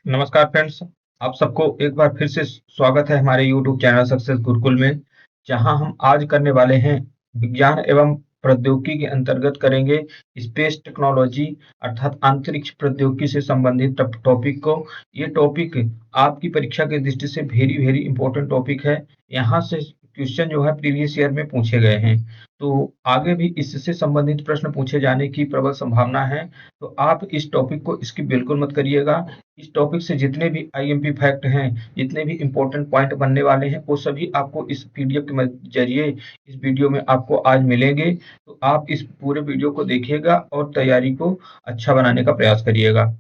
नमस्कार फ्रेंड्स। आप सबको एक बार फिर से स्वागत है हमारे यूट्यूब चैनल सक्सेस गुरुकुल में, जहां हम आज करने वाले हैं विज्ञान एवं प्रौद्योगिकी के अंतर्गत करेंगे स्पेस टेक्नोलॉजी अर्थात अंतरिक्ष प्रौद्योगिकी से संबंधित टॉपिक को। ये टॉपिक आपकी परीक्षा की दृष्टि से वेरी वेरी इंपॉर्टेंट टॉपिक है। यहाँ से क्वेश्चन जो है प्रीवियस ईयर में पूछे गए हैं, तो आगे भी इससे संबंधित प्रश्न पूछे जाने की प्रबल संभावना है। तो आप इस टॉपिक को स्किप बिल्कुल मत करिएगा। इस टॉपिक से जितने भी आईएमपी फैक्ट हैं, जितने भी इंपॉर्टेंट पॉइंट बनने वाले हैं, वो सभी आपको इस पीडीएफ के जरिए इस वीडियो में आपको आज मिलेंगे। तो आप इस पूरे वीडियो को देखिएगा और तैयारी को अच्छा बनाने का प्रयास करिएगा।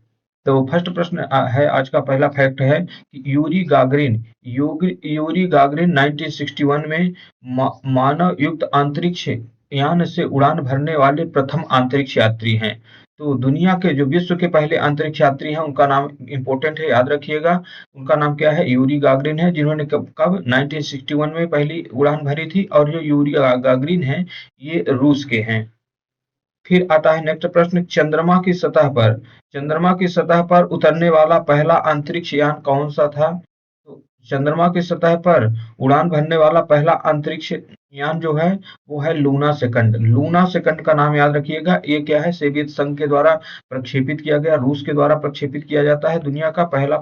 तो फर्स्ट प्रश्न है, आज का पहला फैक्ट है कि यूरी गागरिन 1961 में मानव युक्त अंतरिक्ष यान से उड़ान भरने वाले प्रथम अंतरिक्ष यात्री हैं। तो दुनिया के जो विश्व के पहले अंतरिक्ष यात्री हैं, उनका नाम इंपॉर्टेंट है, याद रखिएगा। उनका नाम क्या है? यूरी गागरिन है, जिन्होंने कब 1961 में पहली उड़ान भरी थी। और जो यूरी गागरिन है, ये रूस के हैं। फिर आता है नेक्स्ट प्रश्न, चंद्रमा की सतह पर उतरने वाला पहला अंतरिक्ष यान कौन सा था? तो चंद्रमा की सतह पर उड़ान भरने वाला पहला अंतरिक्ष यान जो है वो है लूना सेकंड। लूना सेकंड का नाम याद रखिएगा। ये क्या है? सोवियत संघ के द्वारा प्रक्षेपित किया गया, रूस के द्वारा प्रक्षेपित किया जाता है, दुनिया का पहला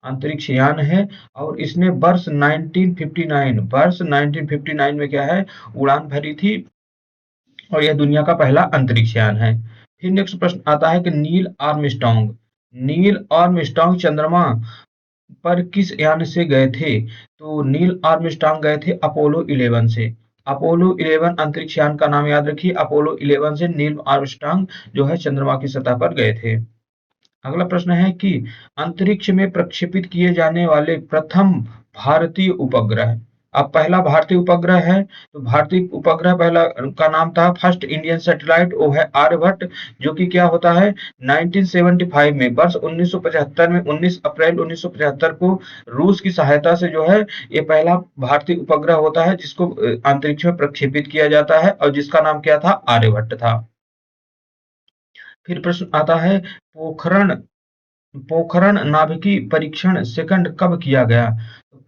अंतरिक्ष यान है। और इसने वर्ष 1959 में क्या है, उड़ान भरी थी, और यह दुनिया का पहला अंतरिक्ष यान है। फिर नेक्स्ट प्रश्न आता है कि नील आर्मस्ट्रांग चंद्रमा पर किस यान से गए थे? तो नील आर्मस्ट्रांग गए थे अपोलो 11 से। अपोलो 11 अंतरिक्ष यान का नाम याद रखिए। अपोलो 11 से नील आर्मस्ट्रांग जो है चंद्रमा की सतह पर गए थे। अगला प्रश्न है कि अंतरिक्ष में प्रक्षेपित किए जाने वाले प्रथम भारतीय उपग्रह। अब पहला भारतीय उपग्रह है, तो भारतीय उपग्रह पहला का नाम था फर्स्ट इंडियन सैटेलाइट, वो है आर्यभट्ट, जो कि क्या होता है 1975 में, वर्ष 1975 में 19 अप्रैल 1975 को रूस की सहायता से जो है ये पहला भारतीय उपग्रह होता है जिसको अंतरिक्ष में प्रक्षेपित किया जाता है, और जिसका नाम क्या था? आर्यभट्ट था। फिर प्रश्न आता है, पोखरण पोखरण नाभिकीय परीक्षण सेकंड कब किया गया?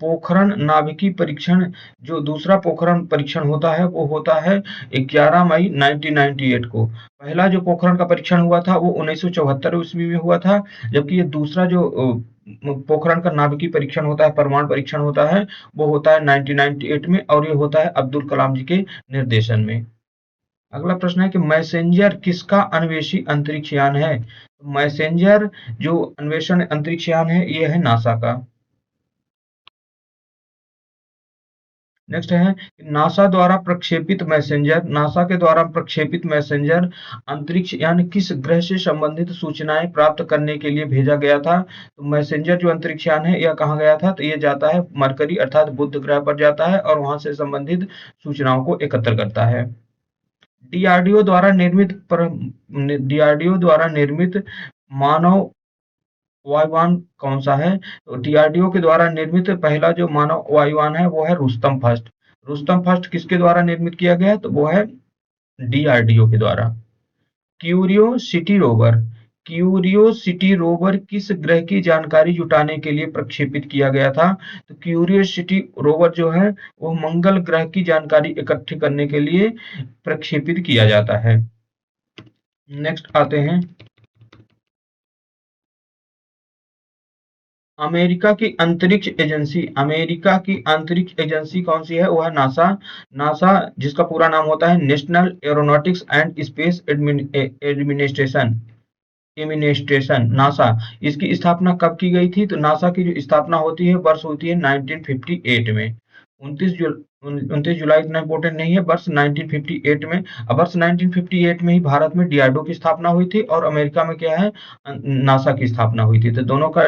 पोखरण नाभिकीय परीक्षण, जो दूसरा पोखरण परीक्षण होता है, वो होता है 11 मई 1998 को। पहला जो पोखरण का परीक्षण हुआ था वो 1974 ईस्वी में हुआ था, जबकि ये दूसरा जो पोखरण का नाभिकीय परीक्षण होता है, परमाणु परीक्षण होता है, वो होता है 1998 में, और ये होता है अब्दुल कलाम जी के निर्देशन में। अगला प्रश्न है कि मैसेंजर किसका अन्वेषी अंतरिक्ष यान है? मैसेंजर जो अन्वेषण अंतरिक्ष यान है, ये है नासा का। नेक्स्ट है नासा के द्वारा प्रक्षेपित मैसेंजर अंतरिक्ष यान किस ग्रह से संबंधित सूचनाएं प्राप्त करने के लिए भेजा गया था? तो मैसेंजर जो अंतरिक्ष यान है, यह कहाँ गया था? तो ये जाता है मरकरी अर्थात बुध ग्रह पर जाता है, और वहां से संबंधित सूचनाओं को एकत्र करता है। डीआरडीओ द्वारा निर्मित मानव वायुयान कौन सा है? तो डीआरडीओ के द्वारा निर्मित पहला जो मानव वायुयान है वो है रुस्तम फर्स्ट। रुस्तम फर्स्ट किसके द्वारा निर्मित किया गया? तो वो है डीआरडीओ के द्वारा। क्यूरियोसिटी रोवर क्यूरियोसिटी रोवर किस ग्रह की जानकारी जुटाने के लिए प्रक्षेपित किया गया था? तो क्यूरियोसिटी रोवर जो है वो मंगल ग्रह की जानकारी इकट्ठी करने के लिए प्रक्षेपित किया जाता है। नेक्स्ट आते हैं, अमेरिका की अंतरिक्ष एजेंसी कौन सी है? वो है नासा। नासा जिसका पूरा नाम होता है national aeronautics and space administration administration NASA. इसकी स्थापना कब की गई थी? तो नासा की जो स्थापना होती है वर्ष होती है 1958 में। 29 जुलाई इतना इंपॉर्टेंट नहीं है, वर्ष 1958 में। अब वर्ष 1958 में ही भारत में डीआरडीओ की स्थापना हुई थी, और अमेरिका में क्या है, नासा की स्थापना हुई थी। तो दोनों का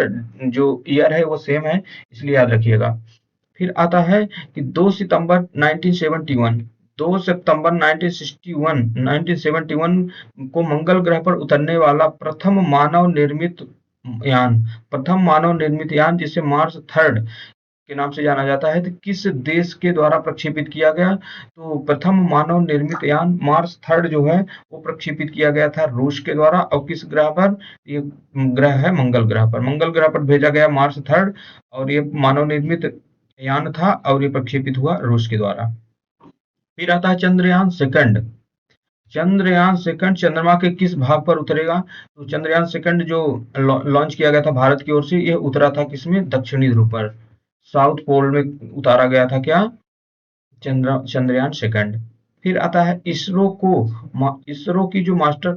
जो ईयर है वो सेम है, इसलिए याद रखिएगा। फिर आता है कि 2 सितंबर 1971 को मंगल ग्रह पर उतरने वाला प्रथम मानव निर्मित यान जिसे मार्स थर्ड के नाम से जाना जाता है। तो किस देश के द्वारा प्रक्षेपित किया गया? तो प्रथम मानव निर्मित यान मार्स थर्ड जो है वो प्रक्षेपित किया गया था रूस के द्वारा। और किस ग्रह पर? ये ग्रह है मंगल ग्रह पर। मंगल ग्रह पर भेजा गया मार्स थर्ड और ये मानव निर्मित यान था और ये प्रक्षेपित हुआ रूस के द्वारा। फिर आता है चंद्रयान सेकंड। चंद्रयान सेकंड चंद्रमा के किस भाग पर उतरेगा? तो चंद्रयान सेकंड जो लॉन्च किया गया था भारत की ओर से, ये उतरा था किसमें? दक्षिणी ध्रुव पर, साउथ पोल में उतारा गया था क्या? चंद्रयान सेकंड। फिर आता है इसरो की जो मास्टर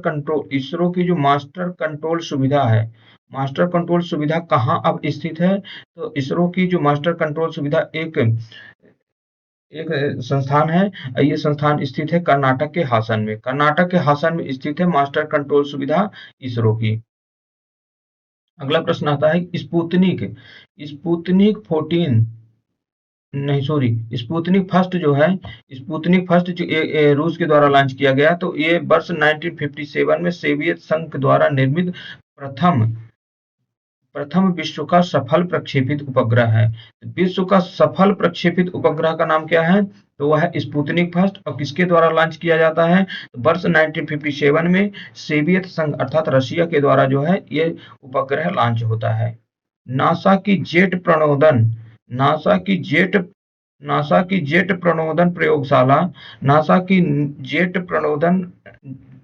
कंट्रोल सुविधा है, मास्टर कंट्रोल सुविधा कहाँ अब स्थित है? तो इसरो की जो मास्टर कंट्रोल सुविधा एक एक संस्थान है। ये संस्थान स्थित है कर्नाटक के हासन में। कर्नाटक के हासन में स्थित है मास्टर कंट्रोल सुविधा इसरो की। अगला प्रश्न आता है स्पुतनिक। स्पुतनिक 14 नहीं सॉरी स्पुतनिक फर्स्ट जो है, स्पुतनिक फर्स्ट जो रूस के द्वारा लॉन्च किया गया, तो ये वर्ष 1957 में सोवियत संघ द्वारा निर्मित प्रथम प्रथम विश्व का सफल प्रक्षेपित उपग्रह है। विश्व का सफल प्रक्षेपित उपग्रह का नाम क्या है? तो वह है स्पुतनिक फर्स्ट। और किसके द्वारा लॉन्च किया जाता है? तो वर्ष 1957 में सोवियत संघ अर्थात रशिया के द्वारा जो है ये उपग्रह लॉन्च होता है। नासा की जेट प्रणोदन नासा की जेट नासा की जेट प्रणोदन प्रयोगशाला नासा की जेट प्रणोदन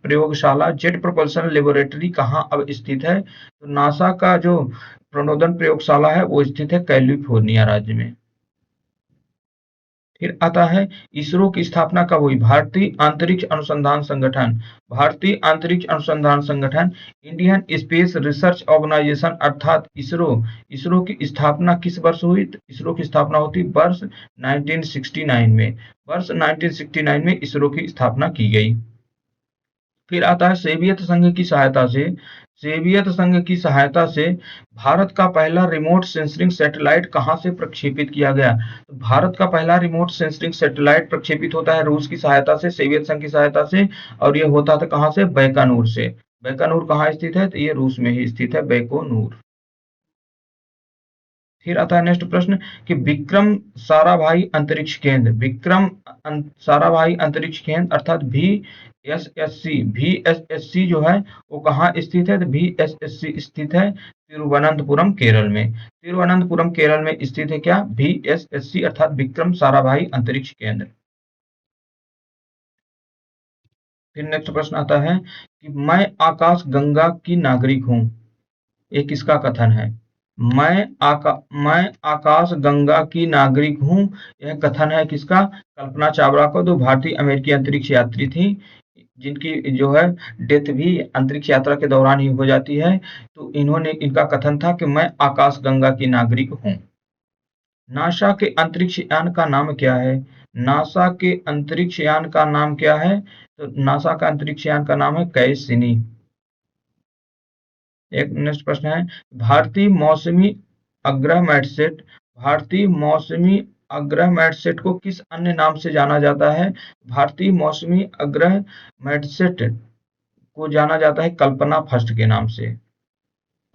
प्रयोगशाला जेट प्रोपल्शन लेबोरेटरी कहाँ अब स्थित है? तो नासा का जो प्रणोदन प्रयोगशाला है वो स्थित है कैलिफोर्निया राज्य में। फिर आता है इसरो की स्थापना कब हुई? भारतीय अंतरिक्ष अनुसंधान संगठन। भारतीय अंतरिक्ष अनुसंधान संगठन इंडियन स्पेस रिसर्च ऑर्गेनाइजेशन अर्थात इसरो इसरो की स्थापना किस वर्ष हुई? तो इसरो की स्थापना होती वर्ष 1969 में। वर्ष 1969 में इसरो की स्थापना की गई। फिर आता है सोवियत संघ की सहायता से भारत का पहला रिमोट सेंसिंग सैटेलाइट कहां से प्रक्षेपित किया गया? तो भारत का पहला रिमोट सेंसिंग सैटेलाइट प्रक्षेपित होता है रूस की सहायता से, सोवियत संघ की सहायता से। और ये होता था कहां से? बैकानूर से। बैकानूर कहाँ स्थित है? तो ये रूस में ही स्थित है बैकोनूर। फिर आता है नेक्स्ट प्रश्न कि विक्रम साराभाई अंतरिक्ष केंद्र। साराभाई अंतरिक्ष केंद्र अर्थात VSSC जो है वो कहाँ स्थित है? तो VSSC स्थित है तिरुवनंतपुरम केरल में। तिरुवनंतपुरम केरल में स्थित है क्या? VSSC अर्थात विक्रम साराभाई अंतरिक्ष केंद्र। फिर नेक्स्ट प्रश्न आता है कि मैं आकाश गंगा की नागरिक हूं, ये किसका कथन है? मैं आकाश गंगा की नागरिक हूं, यह कथन है किसका? कल्पना चावला को, जो भारतीय अमेरिकी अंतरिक्ष यात्री थी, जिनकी जो है डेथ भी अंतरिक्ष यात्रा के दौरान ही हो जाती है। तो इनका कथन था कि मैं आकाश गंगा की नागरिक हूं। नासा के अंतरिक्ष यान का नाम क्या है? नासा के अंतरिक्ष यान का नाम क्या है? तो नासा का अंतरिक्ष यान का नाम है कैसिनी। एक नेक्स्ट प्रश्न है भारतीय मौसमी अग्रह मैटसेट। भारतीय मौसमी अग्रह मैटसेट को किस अन्य नाम से जाना जाता है? भारतीय मौसमी अग्रह मैटसेट को जाना जाता है कल्पना फर्स्ट के नाम से।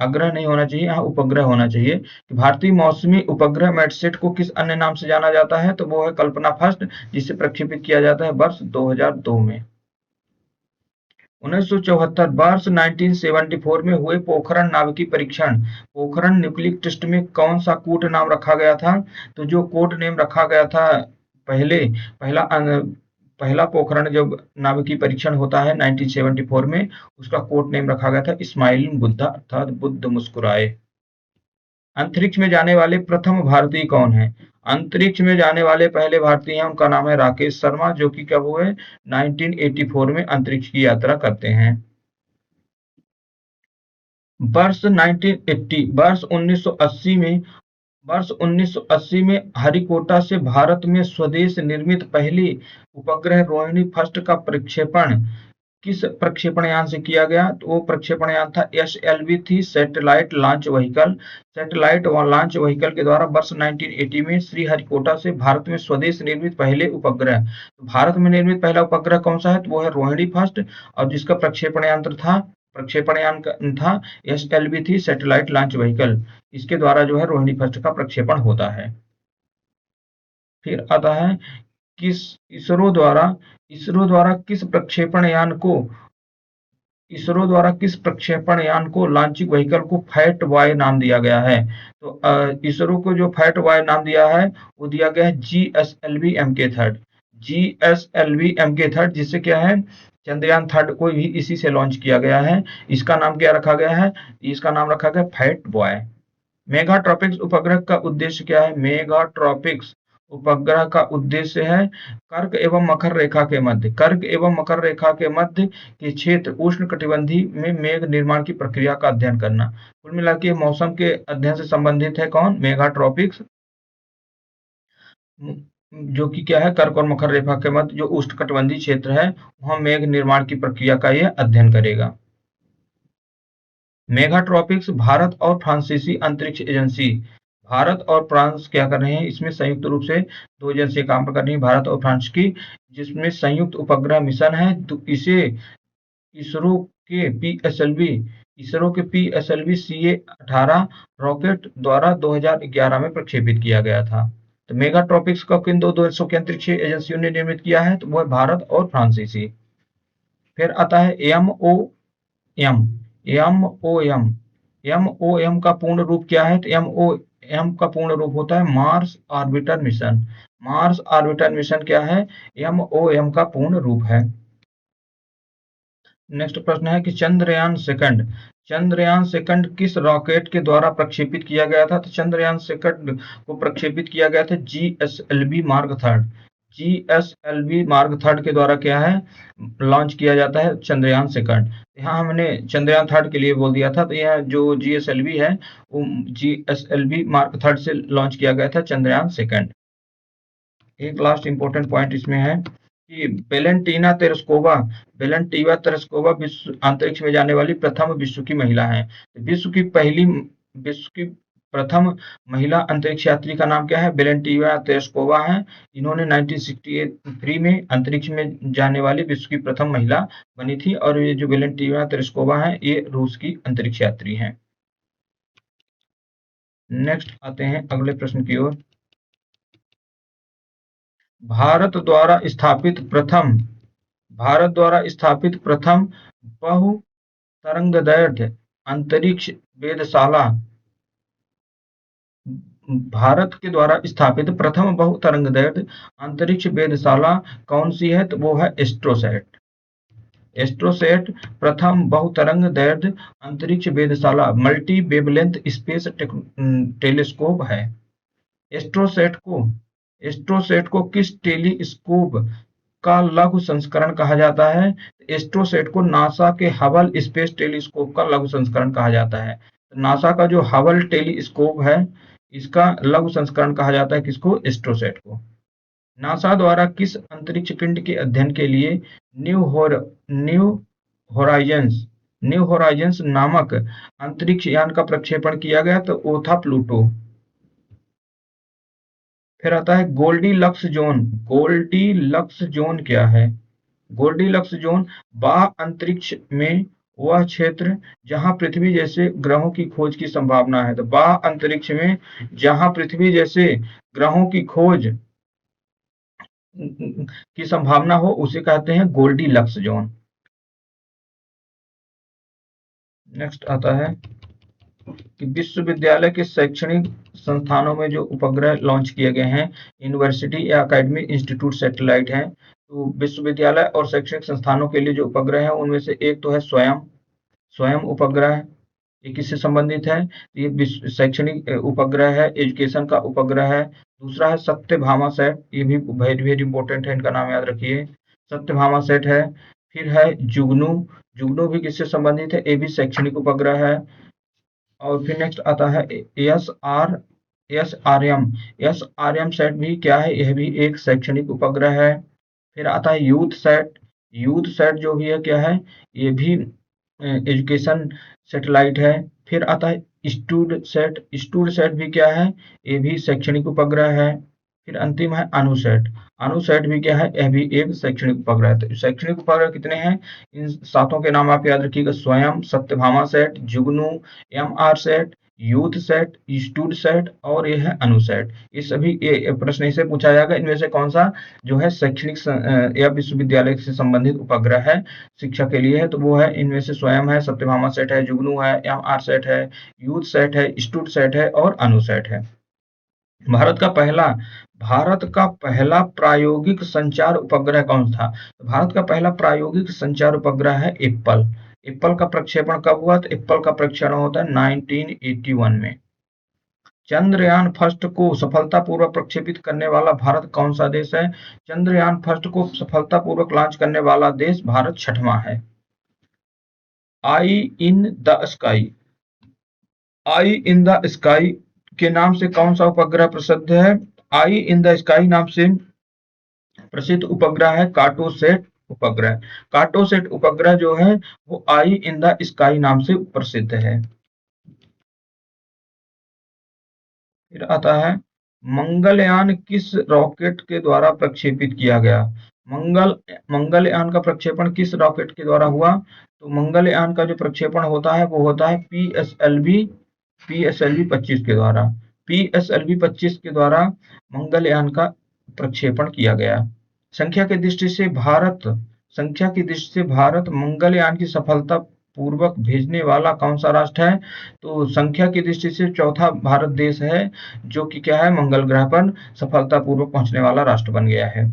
अग्रह नहीं होना चाहिए, यहाँ उपग्रह होना चाहिए। भारतीय मौसमी उपग्रह मैटसेट को किस अन्य नाम से जाना जाता है? तो वो है कल्पना फर्स्ट, जिसे प्रक्षेपित किया जाता है वर्ष 2002 में। 1974 वर्ष 1974 में हुए पोखरण नाभिकीय परीक्षण, पोखरण न्यूक्लियर टेस्ट में कौन सा कोड नाम रखा गया था? तो जो कोड नेम रखा गया था पहला पोखरण जब नाभिकीय परीक्षण होता है 1974 में, उसका कोड नेम रखा गया था स्माइलिंग बुद्धा अर्थात बुद्ध मुस्कुराए। अंतरिक्ष में जाने वाले प्रथम भारतीय कौन है? अंतरिक्ष में जाने वाले पहले भारतीय हैं, उनका नाम है राकेश शर्मा, जो कि कब हुए? 1984 में अंतरिक्ष की यात्रा करते हैं। वर्ष 1980 में हरिकोटा से भारत में स्वदेश निर्मित पहली उपग्रह रोहिणी फर्स्ट का प्रक्षेपण किस प्रक्षेपण यान से किया गया? तो वो प्रक्षेपण यान था SLV-3 satellite launch vehicle. Satellite launch vehicle के द्वारा वर्ष 1980 में श्रीहरिकोटा से भारत में स्वदेश निर्मित पहले उपग्रह। तो भारत में निर्मित पहला उपग्रह कौन सा है? तो वो है रोहिणी फर्स्ट, और जिसका प्रक्षेपण यान था SLV-3 सैटेलाइट लॉन्च व्हीकल। इसके द्वारा जो है रोहिणी फर्स्ट का प्रक्षेपण होता है। फिर आता है किस इसरो द्वारा किस प्रक्षेपण यान को लॉन्चिंग व्हीकल को फैट बॉय नाम दिया गया है। तो इसरो को जो फैट बॉय नाम दिया है वो दिया गया है GSLV MK3। GSLV MK3 जिससे क्या है चंद्रयान थर्ड को भी इसी से लॉन्च किया गया है। इसका नाम क्या रखा गया है? इसका नाम रखा गया फैट बॉय। मेगाट्रॉपिक्स उपग्रह का उद्देश्य क्या है? मेगाट्रॉपिक्स उपग्रह का उद्देश्य है कर्क एवं मकर रेखा के मध्य के क्षेत्र उष्णकटिबंधीय में मेघ निर्माण की प्रक्रिया का अध्ययन करना। कुल मिला के मौसम के अध्ययन से संबंधित है कौन? मेगाट्रॉपिक्स, जो कि क्या है कर्क और मकर रेखा के मध्य जो उष्णकटिबंधीय क्षेत्र है वहां मेघ निर्माण की प्रक्रिया का यह अध्ययन करेगा। मेगाट्रॉपिक्स भारत और फ्रांसीसी अंतरिक्ष एजेंसी, भारत और फ्रांस क्या कर रहे हैं इसमें संयुक्त रूप से दो एजेंसी काम कर रही है भारत और फ्रांस की, जिसमें संयुक्त उपग्रह मिशन है। तो इसे इसरो के PSLV CA-18 रॉकेट द्वारा 2011 में प्रक्षेपित किया गया था। तो मेगाट्रॉपिक्स का किन दो देशों की अंतरिक्ष एजेंसियों ने निर्मित किया है? तो वो है भारत और फ्रांसीसी। फिर आता है MOM। MOM का पूर्ण रूप क्या है? तो MOM का पूर्ण रूप होता है Mars orbiter mission. Mars orbiter mission क्या है? MOM का पूर्ण रूप है। नेक्स्ट प्रश्न है कि चंद्रयान सेकंड किस रॉकेट के द्वारा प्रक्षेपित किया गया था? तो चंद्रयान सेकंड को प्रक्षेपित किया गया था GSLV mark third. GSLV mark third के द्वारा क्या है लॉन्च किया जाता है चंद्रयान सेकंड। यहाँ हमने चंद्रयान थर्ड के लिए बोल दिया था, तो यह जो GSLV है वो GSLV मार्क थर्ड से लॉन्च किया गया था चंद्रयान सेकंड। एक लास्ट इंपॉर्टेंट पॉइंट इसमें है कि वेलेंटीना तेरेस्कोवा विश्व अंतरिक्ष में जाने वाली प्रथम विश्व की महिला है। विश्व की प्रथम महिला अंतरिक्ष यात्री का नाम क्या है? वेलेंटीना तेरेस्कोवा है। इन्होंने 1963 में अंतरिक्ष में जाने वाली विश्व की प्रथम महिला बनी थी और ये जो वेलेंटीना तेरेस्कोवा है ये रूस की अंतरिक्ष यात्री हैं। नेक्स्ट आते हैं अगले प्रश्न की ओर। भारत द्वारा स्थापित प्रथम बहु तरंगदैर्घ्य अंतरिक्ष वेधशाला, भारत के द्वारा स्थापित प्रथम बहु तरंगदैर्घ्य अंतरिक्ष वेधशाला कौन सी है? तो वो है एस्ट्रोसैट प्रथम बहुतरंग दैर्घ्य अंतरिक्ष वेधशाला मल्टी वेवलेंथ स्पेस टेलीस्कोप है। एस्ट्रोसैट को किस टेलीस्कोप का लघु संस्करण कहा जाता है? एस्ट्रोसैट को नासा के हबल स्पेस टेलीस्कोप का लघु संस्करण कहा जाता है। नासा का जो हबल टेलीस्कोप है इसका लघु संस्करण कहा जाता है किसको? एस्ट्रोसैट को। नासा द्वारा किस अंतरिक्ष पिंड के अध्ययन के लिए न्यू होराइजन्स नामक अंतरिक्ष यान का प्रक्षेपण किया गया? तो वो था प्लूटो। फिर आता है गोल्डीलक्स जोन क्या है? गोल्डीलक्स जोन बाह्य अंतरिक्ष में वह क्षेत्र जहां पृथ्वी जैसे ग्रहों की खोज की संभावना है। तो बाह्य अंतरिक्ष में जहां पृथ्वी जैसे ग्रहों की खोज की संभावना हो उसे कहते हैं गोल्डीलक्स जोन। नेक्स्ट आता है कि विश्वविद्यालय के शैक्षणिक संस्थानों में जो उपग्रह लॉन्च किए गए हैं यूनिवर्सिटी या एकेडमिक इंस्टीट्यूट सैटेलाइट हैं। तो विश्वविद्यालय और शैक्षणिक संस्थानों के लिए जो उपग्रह है उनमें से एक तो है स्वयं उपग्रह, ये किससे संबंधित है? ये शैक्षणिक उपग्रह है, एजुकेशन का उपग्रह है। दूसरा है सत्यभामा सेट, ये भी वेरी वेरी इंपॉर्टेंट है, इनका नाम याद रखिए, सत्यभामा सेट है। फिर है जुगनू भी किससे संबंधित है? ये भी शैक्षणिक उपग्रह है। और फिर नेक्स्ट आता है एस आर एम सेट भी क्या है? यह भी एक शैक्षणिक उपग्रह है। फिर आता है यूथ सेट जो भी है क्या है? ये भी एजुकेशन सैटेलाइट है। फिर आता है स्टूड सेट भी क्या है? ये भी शैक्षणिक उपग्रह है। फिर अंतिम है अनुसैट। अनुसैट भी क्या है, यह भी एक शैक्षणिक उपग्रह है। तो शैक्षणिक उपग्रह कितने हैं, इन सातों के नाम आप याद रखिएगा, स्वयं, सत्यभामा सेट, जुगनू, MR set, youth set, stood set और ये है अनुसैट। ये सभी ये प्रश्न इसे पूछा जाएगा, इनमें से कौन सा जो है शैक्षणिक या विश्वविद्यालय से संबंधित उपग्रह है, शिक्षा के लिए है, तो वो है इनमें से स्वयं है, सत्यभामा सेट है, जुगनू है, एमआर सेट है, यूथ सेट है, स्टूड सेट है और अनुसैट है। भारत का पहला भारत का पहला प्रायोगिक संचार उपग्रह कौन था? तो भारत का पहला प्रायोगिक संचार उपग्रह है एप्पल। एप्पल का प्रक्षेपण कब हुआ? तो एप्पल का प्रक्षेपण होता है 1981 में। चंद्रयान फर्स्ट को सफलतापूर्वक प्रक्षेपित करने वाला भारत कौन सा देश है? चंद्रयान फर्स्ट को सफलतापूर्वक लॉन्च करने वाला देश भारत छठवां है। Eye in the sky eye in the sky के नाम से कौन सा उपग्रह प्रसिद्ध है? आई इन द स्काई नाम से प्रसिद्ध उपग्रह है कार्टोसैट उपग्रह। कार्टोसैट उपग्रह जो है वो आई इन द स्काई नाम से प्रसिद्ध है। फिर आता है मंगलयान किस रॉकेट के द्वारा प्रक्षेपित किया गया? मंगलयान का प्रक्षेपण किस रॉकेट के द्वारा हुआ? तो मंगलयान का जो प्रक्षेपण होता है वो होता है पीएसएलवी 25 के द्वारा। पीएसएलवी 25 के द्वारा मंगलयान का प्रक्षेपण किया गया। संख्या की दृष्टि से भारत मंगलयान की सफलता पूर्वक भेजने वाला कौन सा राष्ट्र है? तो संख्या की दृष्टि से चौथा भारत देश है जो कि क्या है, मंगल ग्रह पर सफलतापूर्वक पहुंचने वाला राष्ट्र बन गया है।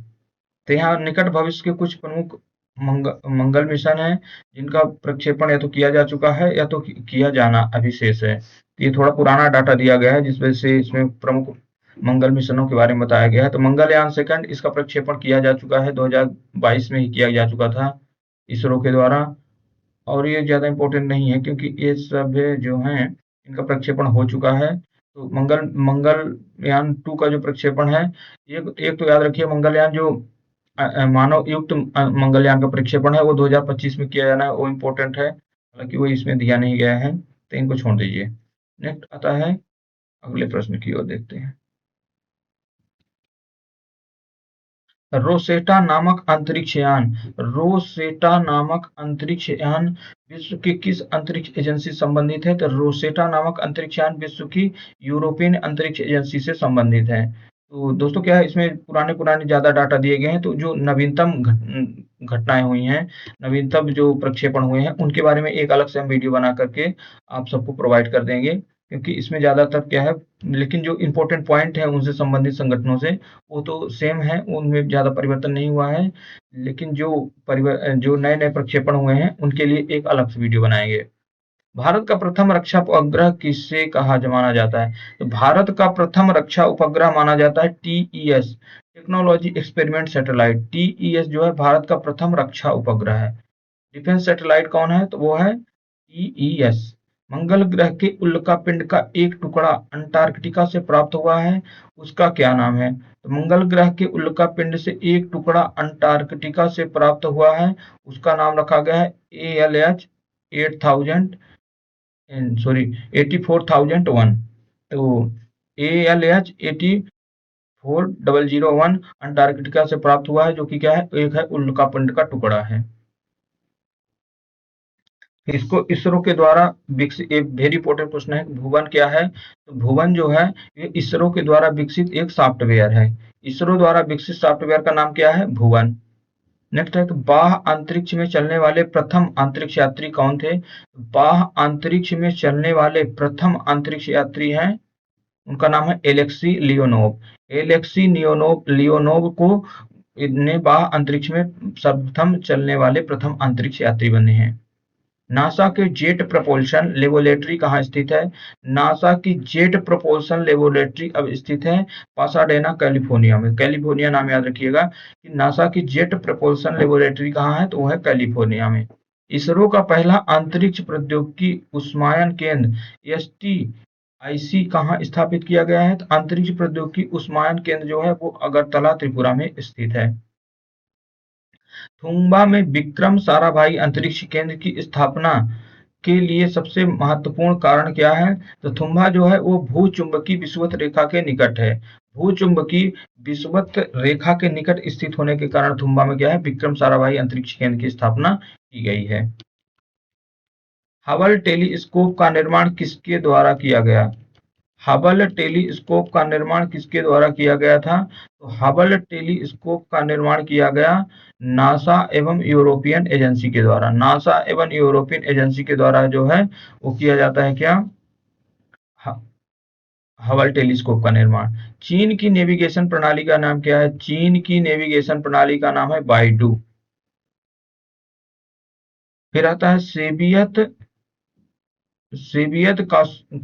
तो यहाँ निकट भविष्य के कुछ प्रमुख मंगल मिशन है जिनका प्रक्षेपण या तो किया जा चुका है या तो किया जाना अभी शेष है। तो ये थोड़ा पुराना डाटा दिया गया है जिस वजह से इसमें प्रमुख मंगल मिशनों के बारे में बताया गया है। तो मंगलयान सेकंड, इसका प्रक्षेपण किया जा चुका है, 2022 में ही किया जा चुका था इसरो के द्वारा। और ये ज्यादा इंपॉर्टेंट नहीं है क्योंकि ये सब जो हैं इनका प्रक्षेपण हो चुका है। तो मंगलयान 2 का जो प्रक्षेपण है, एक तो याद रखिए, मंगलयान जो मानव युक्त मंगलयान का प्रक्षेपण है वो 2025 में किया जाना है, वो इम्पोर्टेंट है, हालांकि वो इसमें दिया नहीं गया है, तो इनको छोड़ दीजिए। नेक्स्ट आता है, अगले प्रश्न की ओर देखते हैं। रोसेटा नामक अंतरिक्ष यान विश्व की किस अंतरिक्ष एजेंसी से संबंधित है? तो रोसेटा नामक अंतरिक्ष यान विश्व की यूरोपियन अंतरिक्ष एजेंसी से संबंधित है। तो दोस्तों क्या है, इसमें पुराने पुराने ज्यादा डाटा दिए गए हैं, तो जो नवीनतम घटनाएं हुई हैं, नवीनतम जो प्रक्षेपण हुए हैं, उनके बारे में एक अलग से हम वीडियो बना करके आप सबको प्रोवाइड कर देंगे, क्योंकि इसमें ज्यादातर क्या है, लेकिन जो इम्पोर्टेंट पॉइंट है उनसे संबंधित संगठनों से वो तो सेम है, उनमें ज्यादा परिवर्तन नहीं हुआ है, लेकिन जो नए नए प्रक्षेपण हुए हैं उनके लिए एक अलग से वीडियो बनाएंगे। भारत का प्रथम रक्षा उपग्रह किसे कहा माना जाता है? तो भारत का प्रथम रक्षा उपग्रह माना जाता है TES, technology experiment satellite. TES जो है भारत का प्रथम रक्षा उपग्रह है। डिफेंस सैटेलाइट कौन है? तो वो है टीईएस। मंगल ग्रह के उल्कापिंड का एक टुकड़ा अंटार्कटिका से प्राप्त हुआ है, उसका क्या नाम है? तो मंगल ग्रह के उल्कापिंड से एक टुकड़ा अंटार्कटिका से प्राप्त हुआ है, उसका नाम रखा गया है ALH 8000 सॉरी 84001। तो ALH 84001 अंटार्कटिका से प्राप्त हुआ है, जो कि क्या है, एक है उल्कापिंड का टुकड़ा है। इसको इसरो के द्वारा विकसित, एक वेरी इंपॉर्टेंट क्वेश्चन है, भुवन क्या है? तो भुवन जो है ये इसरो के द्वारा विकसित एक सॉफ्टवेयर है। इसरो द्वारा विकसित सॉफ्टवेयर का नाम क्या है? भुवन। नेक्स्ट है, तो बाह्य अंतरिक्ष में चलने वाले प्रथम अंतरिक्ष यात्री कौन थे? बाह्य अंतरिक्ष में चलने वाले प्रथम अंतरिक्ष यात्री हैं, उनका नाम है एलेक्सी लियोनोव। एलेक्सी लियोनोव को ने बाह्य अंतरिक्ष में सर्वप्रथम चलने वाले प्रथम अंतरिक्ष यात्री बने हैं। नासा के जेट प्रपोल्शन लेबोरेटरी कहाँ स्थित है? नासा की जेट प्रपोल्शन लेबोरेटरी अब स्थित है पासाडेना कैलिफोर्निया में। कैलिफोर्निया नाम याद रखिएगा कि नासा की जेट प्रपोल्शन लेबोरेटरी कहाँ है? तो वो है कैलिफोर्निया में। इसरो का पहला अंतरिक्ष प्रौद्योगिकी उष्मायन केंद्र STIC कहाँ स्थापित किया गया है? तो अंतरिक्ष प्रौद्योगिकी उष्मायन केंद्र जो है वो अगरतला त्रिपुरा में स्थित है। थुम्बा में विक्रम साराभाई अंतरिक्ष केंद्र की स्थापना के लिए सबसे महत्वपूर्ण कारण क्या है? तो थुम्बा जो है वो भूचुंबकीय विषुवत रेखा के निकट है। भूचुंबकीय विषुवत रेखा के निकट स्थित होने के कारण थुम्बा में क्या है, विक्रम साराभाई अंतरिक्ष केंद्र की स्थापना की गई है। हबल टेलीस्कोप का निर्माण किसके द्वारा किया गया? हबल टेलीस्कोप का निर्माण किसके द्वारा किया गया था? तो हबल टेलीस्कोप का निर्माण किया गया नासा एवं यूरोपियन एजेंसी के द्वारा। नासा एवं यूरोपियन एजेंसी के द्वारा जो है वो किया जाता है क्या? हबल टेलीस्कोप का निर्माण। चीन की नेविगेशन प्रणाली का नाम क्या है? चीन की नेविगेशन प्रणाली का नाम है बाइडू। फिर आता है सोवियत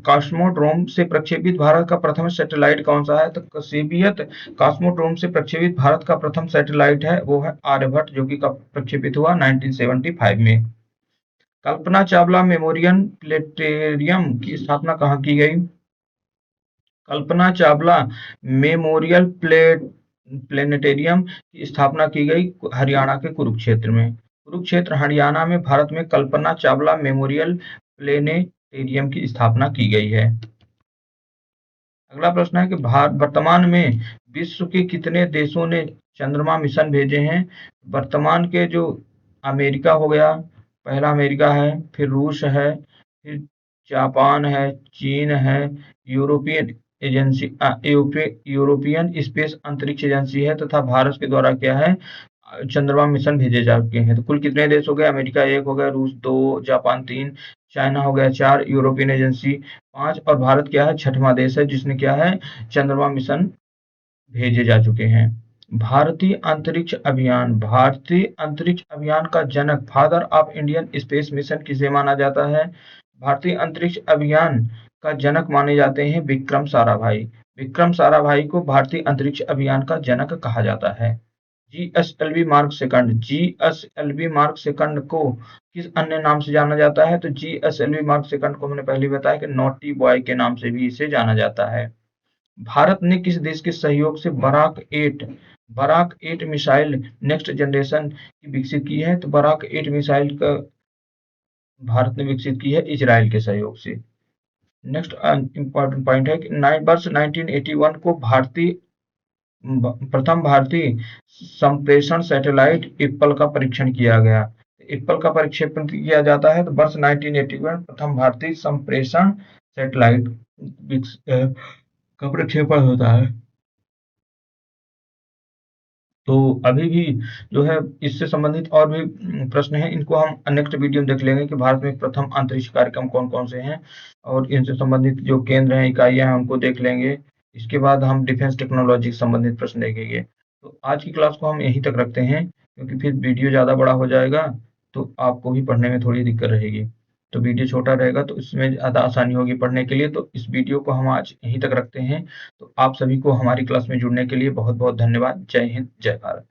कॉस्मोड्रोम से प्रक्षेपित भारत का प्रथम सैटेलाइट कौन सा है? तो सोवियत कॉस्मोड्रोम से प्रक्षेपित भारत का प्रथम सैटेलाइट है वो है आर्यभट्ट, जो कि कब प्रक्षेपित हुआ? 1975 में। कल्पना चावला मेमोरियल प्लेनेटेरियम की स्थापना कहाँ की गई? कल्पना चावला मेमोरियल प्लेनेटेरियम की स्थापना की गई हरियाणा के कुरुक्षेत्र में। कुरुक्षेत्र हरियाणा में भारत में कल्पना चावला मेमोरियल प्लेनेटेरियम की स्थापना की गई है। अगला प्रश्न है कि वर्तमान में विश्व के कितने देशों ने चंद्रमा मिशन भेजे हैं? वर्तमान के जो अमेरिका हो गया, पहला अमेरिका है, फिर रूस है, फिर जापान है, चीन है, यूरोपियन एजेंसी यूरोपियन स्पेस अंतरिक्ष एजेंसी है तथा भारत के द्वारा क्या है, चंद्रमा मिशन भेजे जा चुके हैं। तो कुल कितने देश हो गए? अमेरिका 1 हो गया, रूस 2, जापान 3, चाइना हो गया 4, यूरोपियन एजेंसी 5 और भारत क्या है, छठवां देश है जिसने क्या है, चंद्रमा मिशन भेजे जा चुके हैं। भारतीय अंतरिक्ष अभियान का जनक, father of Indian space mission किसे माना जाता है? भारतीय अंतरिक्ष अभियान का जनक माने जाते हैं विक्रम साराभाई। विक्रम साराभाई को भारतीय अंतरिक्ष अभियान का जनक कहा जाता है। GSLV mark second, GSLV mark second को किस अन्य नाम से जाना जाता है? तो जीएसएलवी मार्क सेकंड को हमने पहले बताया कि नोटी बॉय के नाम से भी इसे जाना जाता है। भारत ने किस देश के सहयोग से बराक 8 मिसाइल नेक्स्ट जनरेशन की विकसित की है? तो बराक 8 मिसाइल का भारत ने विकसित की है इजराइल के सहयोग से। नेक्स्ट इंपॉर्टेंट पॉइंट है कि वर्ष 1981 को प्रथम भारतीय संप्रेषण सैटेलाइट इप्पल का परीक्षण किया गया। इप्पल का प्रक्षेपण किया जाता है तो वर्ष 1981 प्रथम भारतीय संप्रेषण सैटेलाइट का प्रक्षेपण होता है। तो अभी भी जो है इससे संबंधित और भी प्रश्न हैं, इनको हम नेक्स्ट वीडियो में देख लेंगे कि भारत में प्रथम अंतरिक्ष कार्यक्रम कौन-कौन से हैं और इनसे संबंधित जो केंद्र हैं, इकाइयाँ हैं, उनको देख लेंगे। इसके बाद हम डिफेंस टेक्नोलॉजी से संबंधित प्रश्न देखेंगे। तो आज की क्लास को हम यहीं तक रखते हैं क्योंकि फिर वीडियो ज़्यादा बड़ा हो जाएगा, तो आपको भी पढ़ने में थोड़ी दिक्कत रहेगी। तो वीडियो छोटा रहेगा तो इसमें ज़्यादा आसानी होगी पढ़ने के लिए, तो इस वीडियो को हम आज यहीं तक रखते हैं। तो आप सभी को हमारी क्लास में जुड़ने के लिए बहुत-बहुत धन्यवाद। जय हिंद, जय भारत।